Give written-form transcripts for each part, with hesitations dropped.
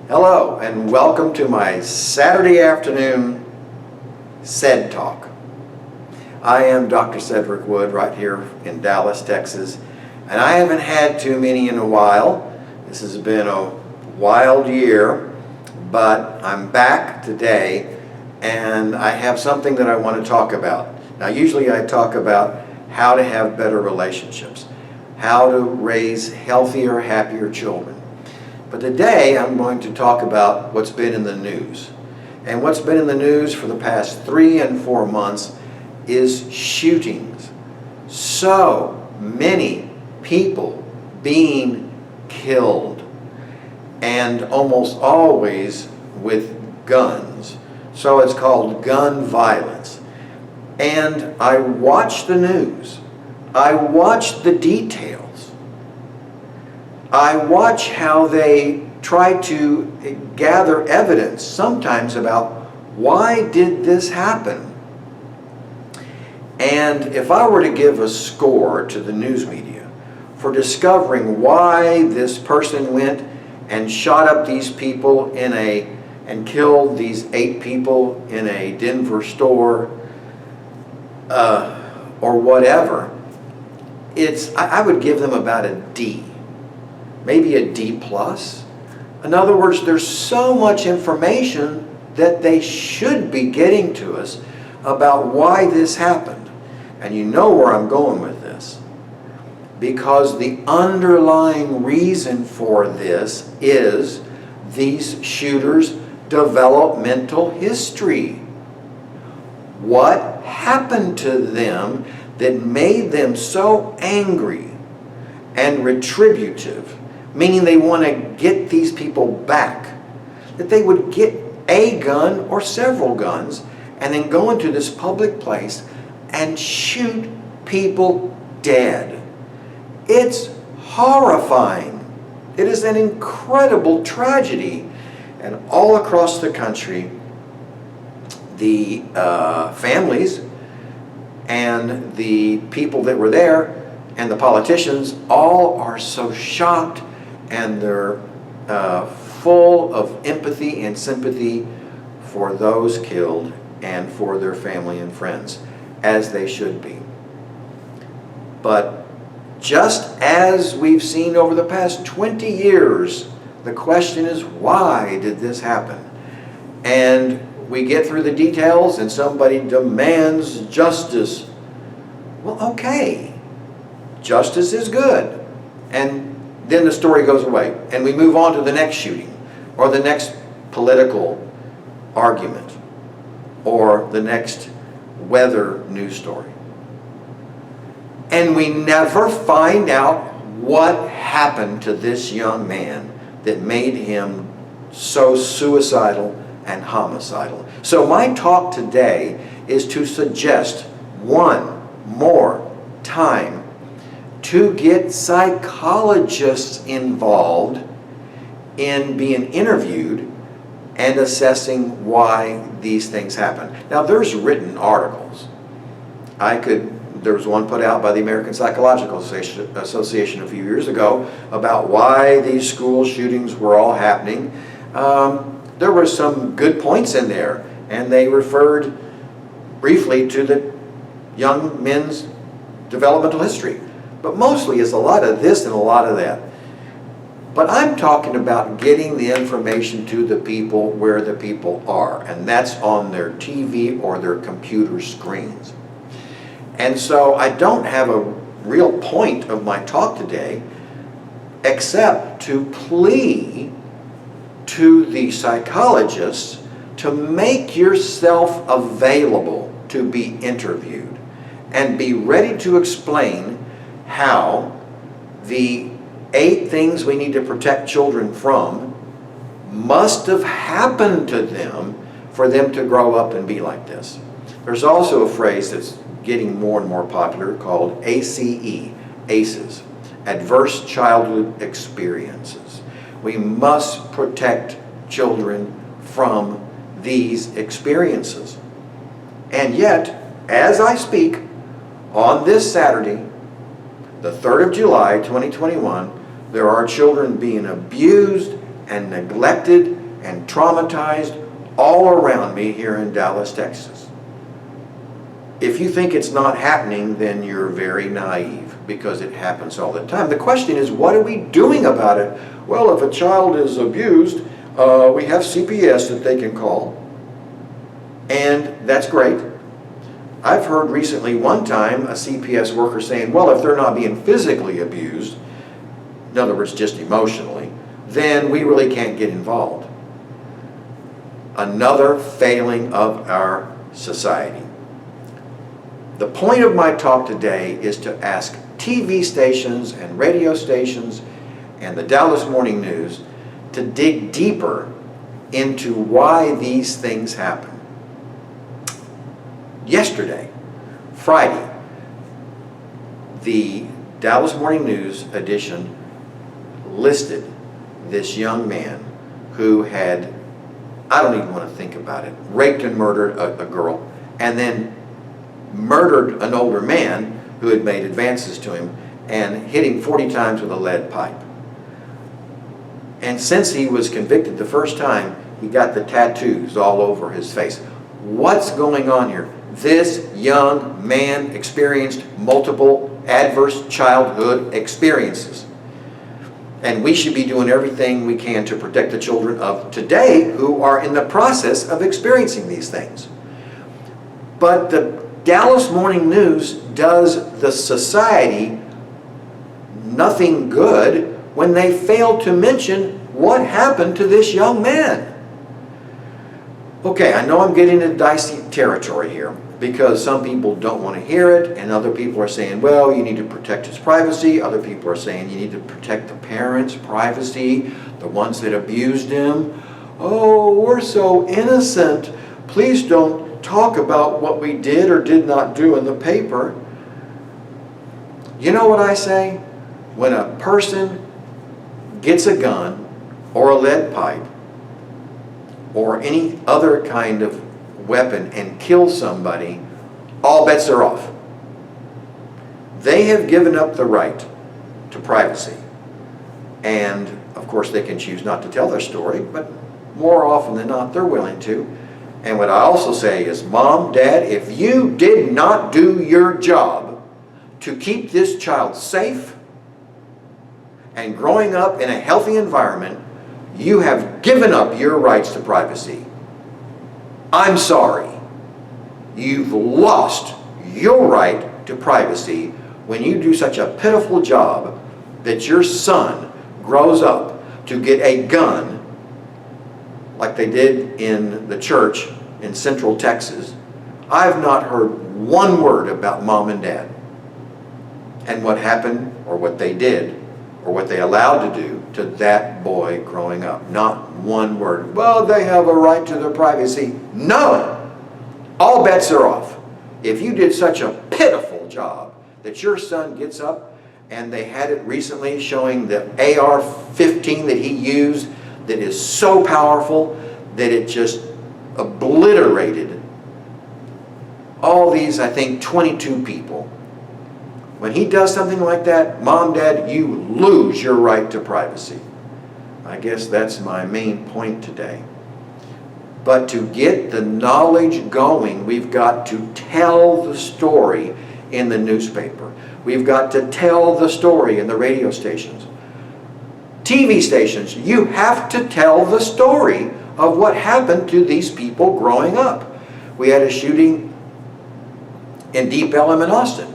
Hello and welcome to my Saturday afternoon SED Talk. I am Dr. Cedric Wood right here in Dallas, Texas, and I haven't had too many in a while. This has been a wild year, but I'm back today and I have something that I want to talk about. Now usually I talk about how to have better relationships, how to raise healthier, happier children. But today I'm going to talk about what's been in the news. And what's been in the news for the past 3 and 4 months is shootings. So many people being killed, and almost always with guns. So it's called gun violence. And I watch the news. I watch the details. I watch how they try to gather evidence sometimes about why did this happen. And if I were to give a score to the news media for discovering why this person went and shot up these people and killed these 8 people in a Denver store or whatever, I would give them about a D. Maybe a D+. In other words, there's so much information that they should be getting to us about why this happened. And you know where I'm going with this. Because the underlying reason for this is these shooters' developmental history. What happened to them that made them so angry and retributive, meaning they want to get these people back, that they would get a gun or several guns and then go into this public place and shoot people dead. It's horrifying. It is an incredible tragedy. And all across the country, the families and the people that were there and the politicians all are so shocked, and they're full of empathy and sympathy for those killed and for their family and friends, as they should be. But just as we've seen over the past 20 years, the question is, why did this happen? And we get through the details and somebody demands justice. Well, okay, justice is good. And then the story goes away and we move on to the next shooting or the next political argument or the next weather news story. And we never find out what happened to this young man that made him so suicidal and homicidal. So my talk today is to suggest one more time to get psychologists involved in being interviewed and assessing why these things happen. Now there's written articles. There was one put out by the American Psychological Association a few years ago about why these school shootings were all happening. There were some good points in there, and they referred briefly to the young men's developmental history. But mostly it's a lot of this and a lot of that. But I'm talking about getting the information to the people where the people are, and that's on their TV or their computer screens. And so I don't have a real point of my talk today except to plea to the psychologists to make yourself available to be interviewed and be ready to explain how the 8 things we need to protect children from must have happened to them for them to grow up and be like this. There's also a phrase that's getting more and more popular called ACEs, Adverse Childhood Experiences. We must protect children from these experiences. And yet, as I speak, on this Saturday, the 3rd of July, 2021, there are children being abused and neglected and traumatized all around me here in Dallas, Texas. If you think it's not happening, then you're very naive, because it happens all the time. The question is, what are we doing about it? Well, if a child is abused, we have CPS that they can call, and that's great. I've heard recently one time a CPS worker saying, well, if they're not being physically abused, in other words, just emotionally, then we really can't get involved. Another failing of our society. The point of my talk today is to ask TV stations and radio stations and the Dallas Morning News to dig deeper into why these things happen. Yesterday, Friday, the Dallas Morning News edition listed this young man who had, I don't even want to think about it, raped and murdered a girl, and then murdered an older man who had made advances to him and hit him 40 times with a lead pipe. And since he was convicted the first time, he got the tattoos all over his face. What's going on here? This young man experienced multiple adverse childhood experiences. And we should be doing everything we can to protect the children of today who are in the process of experiencing these things. But the Dallas Morning News does the society nothing good when they fail to mention what happened to this young man. Okay, I know I'm getting into dicey territory here, because some people don't want to hear it, and other people are saying, well, you need to protect his privacy. Other people are saying you need to protect the parents' privacy, the ones that abused him. Oh, we're so innocent. Please don't talk about what we did or did not do in the paper. You know what I say? When a person gets a gun or a lead pipe or any other kind of weapon and kills somebody, all bets are off. They have given up the right to privacy. And of course they can choose not to tell their story, but more often than not they're willing to. And what I also say is, Mom, Dad, if you did not do your job to keep this child safe and growing up in a healthy environment, you have given up your rights to privacy. I'm sorry. You've lost your right to privacy when you do such a pitiful job that your son grows up to get a gun like they did in the church in Central Texas. I've not heard one word about Mom and Dad and what happened or what they did or what they allowed to do to that boy growing up. Not one word. Well, they have a right to their privacy. No! All bets are off. If you did such a pitiful job that your son gets up, and they had it recently showing the AR-15 that he used that is so powerful that it just obliterated all these, I think, 22 people. When he does something like that, Mom, Dad, you lose your right to privacy. I guess that's my main point today. But to get the knowledge going, we've got to tell the story in the newspaper. We've got to tell the story in the radio stations. TV stations, you have to tell the story of what happened to these people growing up. We had a shooting in Deep Ellum in Austin.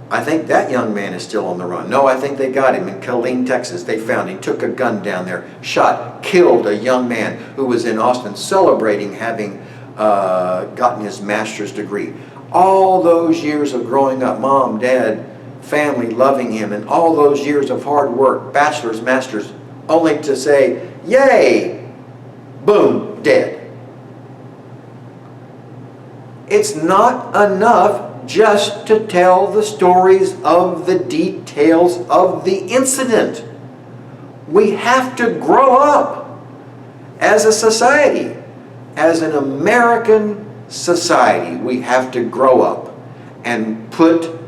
I think that young man is still on the run. No, I think they got him in Killeen, Texas. They found him, took a gun down there, shot, killed a young man who was in Austin celebrating having gotten his master's degree. All those years of growing up, Mom, Dad, family loving him, and all those years of hard work, bachelor's, master's, only to say, yay, boom, dead. It's not enough just to tell the stories of the details of the incident. We have to grow up as a society, as an American society. We have to grow up and put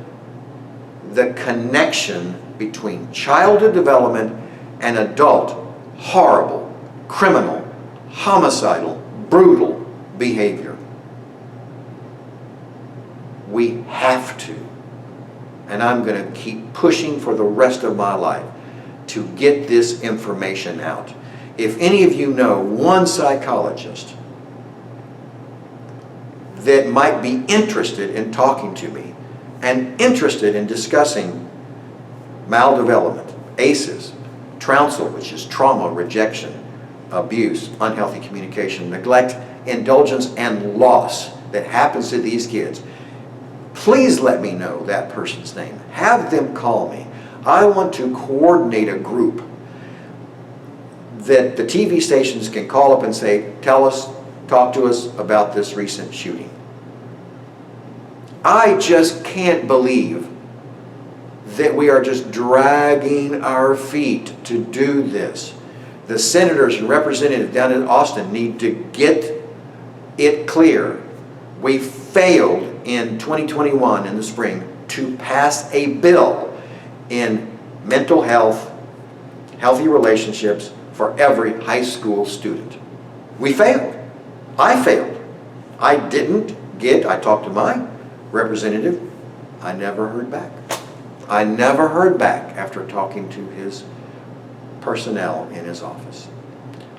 the connection between childhood development and adult horrible, criminal, homicidal, brutal behavior. We have to, and I'm going to keep pushing for the rest of my life to get this information out. If any of you know one psychologist that might be interested in talking to me and interested in discussing maldevelopment, ACEs, trounsel, which is trauma, rejection, abuse, unhealthy communication, neglect, indulgence, and loss that happens to these kids, please let me know that person's name. Have them call me. I want to coordinate a group that the TV stations can call up and say, tell us, talk to us about this recent shooting. I just can't believe that we are just dragging our feet to do this. The senators and representatives down in Austin need to get it clear. We failed in 2021 in the spring to pass a bill in mental health, healthy relationships for every high school student. We failed. I failed. I talked to my representative, I never heard back. I never heard back after talking to his personnel in his office.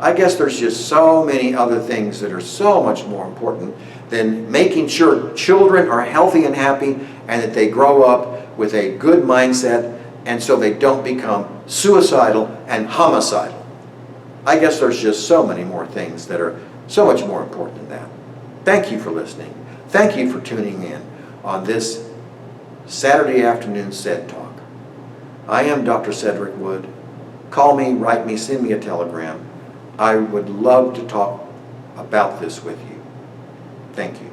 I guess there's just so many other things that are so much more important than making sure children are healthy and happy and that they grow up with a good mindset and so they don't become suicidal and homicidal. I guess there's just so many more things that are so much more important than that. Thank you for listening. Thank you for tuning in on this Saturday afternoon SED Talk. I am Dr. Cedric Wood. Call me, write me, send me a telegram. I would love to talk about this with you. Thank you.